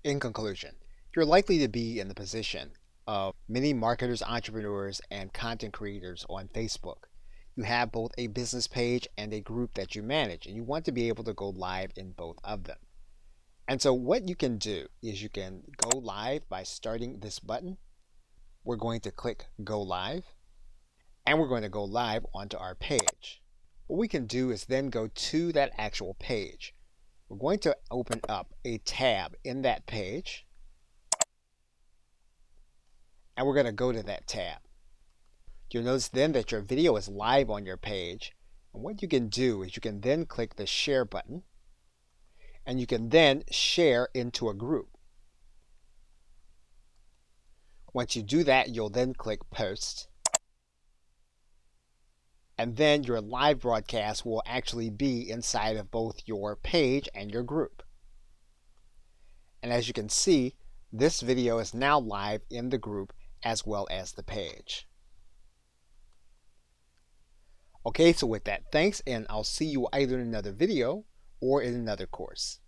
In conclusion, you're likely to be in the position of many marketers, entrepreneurs, and content creators on Facebook. You have both a business page and a group that you manage, and you want to be able to go live in both of them. And so, what you can do is you can go live by starting this button. We're going to click Go Live, and we're going to go live onto our page. What we can do is then go to that actual page. We're going to open up a tab in that page, and we're going to go to that tab. You'll notice then that your video is live on your page, and what you can do is you can then click the share button, and you can then share into a group. Once you do that, you'll then click post, and then your live broadcast will actually be inside of both your page and your group. And as you can see, this video is now live in the group as well as the page. Okay, so with that, thanks, and I'll see you either in another video or in another course.